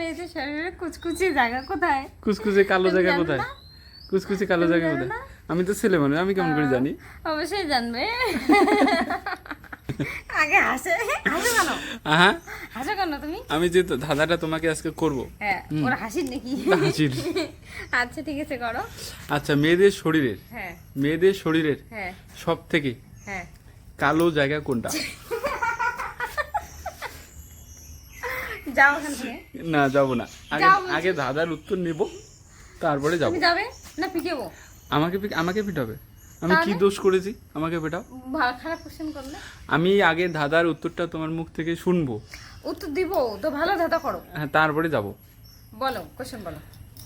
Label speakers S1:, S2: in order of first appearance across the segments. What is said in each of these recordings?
S1: মেয়েদের শরীরে কুচকুচে জায়গা কোথায়?
S2: কুচকুচে কালো জায়গা কোথায়? কুচকুচে কালো জায়গা কোথায়? আমি তো ছেলে মানুষ, আমি কেমন করে জানি?
S1: অবশ্যই জানবে। আগে হাসো কেন?
S2: হ্যাঁ,
S1: হাসো কেন তুমি?
S2: আমি যে ধাঁধাটা তোমাকে আজকে করব।
S1: হ্যাঁ, ওরা হাসির নাকি?
S2: হাসির।
S1: আচ্ছা ঠিক আছে, করো।
S2: আচ্ছা, মেয়েদের শরীরের
S1: হ্যাঁ
S2: সব থেকে
S1: হ্যাঁ
S2: কালো জায়গা কোনটা?
S1: যাও ওখান থেকে।
S2: না, যাব না। আগে
S1: যাও বলছি।
S2: আগে ধাঁধার উত্তর নেব, তারপরে যাব।
S1: তুমি যাবে না পিটাবো?
S2: আমাকে পিটাবে? আমি কি দোষ করেছি? আমাকে পিটাও।
S1: খারাপ কোশ্চেন করলে
S2: আমি আগে ধাঁধার উত্তরটা তোমার মুখ থেকে শুনবো,
S1: উত্তর দিব তো। ভালো ধাঁধা করো,
S2: হ্যাঁ, তারপরে যাব।
S1: বলো কোশ্চেন বলো।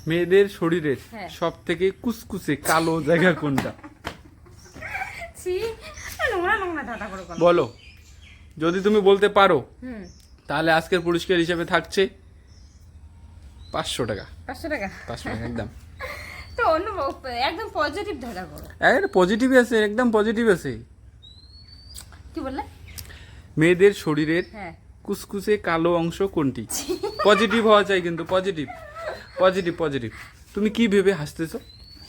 S2: মেয়েদের শরীরের
S1: হ্যাঁ।
S2: সব থেকে কুচকুচে কালো জায়গা কোনটা?
S1: ছি, নোংরা নোংরা ধাঁধা করো কেন?
S2: বলো। যদি তুমি বলতে পারো
S1: হুম,
S2: তাহলে আজকের পুরস্কার হিসেবে থাকছে 500 টাকা।
S1: 500 টাকা।
S2: 500 টাকা একদম।
S1: তো অন্য একদম পজিটিভ ধাঁধা করো।
S2: পজিটিভ আছে, একদম পজিটিভ আছে।
S1: কি বললে?
S2: মেয়েদের শরীরের
S1: হ্যাঁ,
S2: কুচকুচে কালো অংশ কোনটি? পজিটিভ হওয়া চাই কিন্তু, পজিটিভ পজিটিভ পজিটিভ। তুমি কি ভেবে হাসতেছো?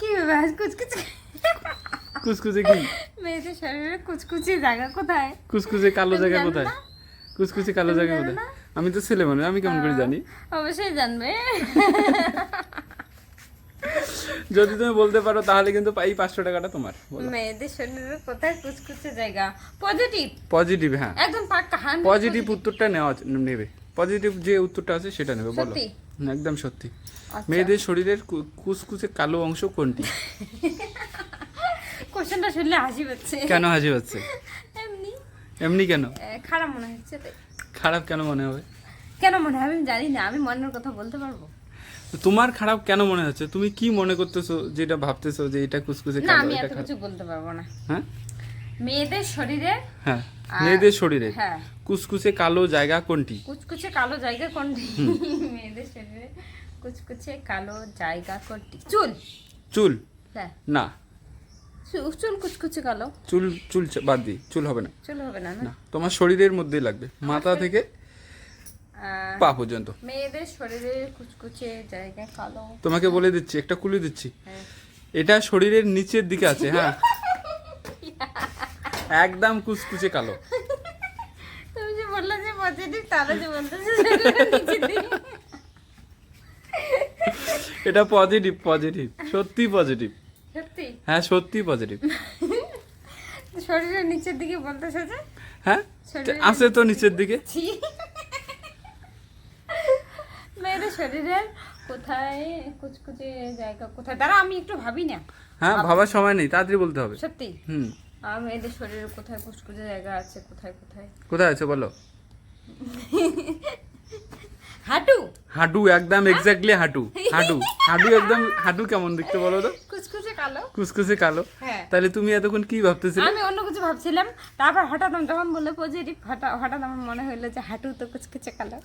S1: কি ব্যাপার? কুচকুচে
S2: কুচকুচে কি?
S1: মেয়েদের শরীরে কুচকুচে জায়গা কোথায়?
S2: কুচকুচে কালো
S1: তুমি
S2: জায়গা
S1: জানো
S2: কোথায়?
S1: না?
S2: কুচকুচে কালো
S1: তুমি
S2: জায়গা
S1: জানো
S2: কোথায়?
S1: না?
S2: আমি তো ছেলে মানুষ, আমি কেমন করে জানি?
S1: অবশ্যই জানবে।
S2: যদি তুমি বলতে পারো তাহলে কিন্তু এই 500 টাকাটা তোমার।
S1: মেয়েদের শরীরে কোথায় কুচকুচে জায়গা? পজিটিভ,
S2: পজিটিভ, হ্যাঁ,
S1: একদম পাক্কা 100%
S2: পজিটিভ উত্তরটা নেবে। পজিটিভ যে উত্তরটা আছে সেটা নেবে। বলো।
S1: সত্যি?
S2: একদম সত্যি।
S1: আচ্ছা।
S2: মেয়েদের শরীরের কুচকুচে কালো অংশ কোনটি?
S1: কোশ্চেনটা শুনলে হাসি পাচ্ছে।
S2: কেন হাসি হচ্ছে?
S1: এমনি
S2: এমনি কেন?
S1: খারাপ মনে হচ্ছে তাই।
S2: খারাপ কেন মনে হবে?
S1: কেন মনে হয় আমি জানি না, আমি মনের কথা বলতে পারবো
S2: তো তোমার খারাপ কেন মনে হচ্ছে? তুমি কি মনে করতেছো, যেটা ভাবতেছো যে এটা কুচকুচে
S1: না?
S2: কালো,
S1: আমি
S2: এটা
S1: এত
S2: খারাপ?
S1: কিছু বলতে পারবো না।
S2: হ্যাঁ,
S1: মেয়েদের শরীরে
S2: হ্যাঁ, মেয়েদের শরীরে
S1: হ্যাঁ
S2: কুচকুচে কালো জায়গা কোনটি?
S1: কুচকুচে কালো জায়গা কোনটি? মেয়েদের শরীরে কুচকুচে কালো জায়গা কোনটি? চুল।
S2: চুল?
S1: হ্যাঁ,
S2: না,
S1: চুল কুচকুচে কালো।
S2: চুল চুল বাদ দিই, চুল হবে না।
S1: চুল হবে না?
S2: না, তোমার শরীরের মধ্যেই লাগবে, মাথা থেকে পা পর্যন্ত।
S1: মেয়েদের শরীরে কুচকুচে জায়গা কালো।
S2: তোমাকে বলে দিচ্ছি, একটা কুলি দিচ্ছি।
S1: হ্যাঁ।
S2: এটা শরীরের নিচের দিকে আছে, হ্যাঁ, একদম কুচকুচে কালো।
S1: তুমি যে বললে যে পজিটিভ, তাহলে যে বলতেছে নিচের দিকে।
S2: এটা পজিটিভ, পজিটিভ, সত্যি পজিটিভ।
S1: সত্যি?
S2: হ্যাঁ, সত্যি পজিটিভ।
S1: শরীরের নিচের দিকে বলতেছে যে?
S2: হ্যাঁ,
S1: শরীরের
S2: আছে তো নিচের দিকে।
S1: ছি। মেয়েদের শরীরের কোথায় কুচকুচে জায়গা কোথায়? দাঁড়া, আমি একটু ভাবি না।
S2: হ্যাঁ, ভাবার সময় নেই, তাড়াতাড়ি বলতে হবে।
S1: সত্যি?
S2: হুম,
S1: মেয়েদের শরীরে কোথায় কুচকুচে জায়গা আছে? কোথায় কোথায়?
S2: কোথায় আছে বলো?
S1: হাঁটু।
S2: হাঁটু, একদম এক্স্যাক্টলি হাঁটু। হাঁটু, হাঁটু একদম। হাঁটু কেমন দেখতে বলো তো?
S1: কুচকুচে কালো।
S2: কুচকুচে কালো।
S1: হ্যাঁ।
S2: তাহলে তুমি এতক্ষণ কি ভাবতেছিলে?
S1: আমি অন্য কিছু ভাবছিলাম, তারপর হঠাৎ আমি যখন বললে পজিটিভ, হঠাৎ আমার মনে হইলো যে হাঁটু তো কুচকুচে কালো।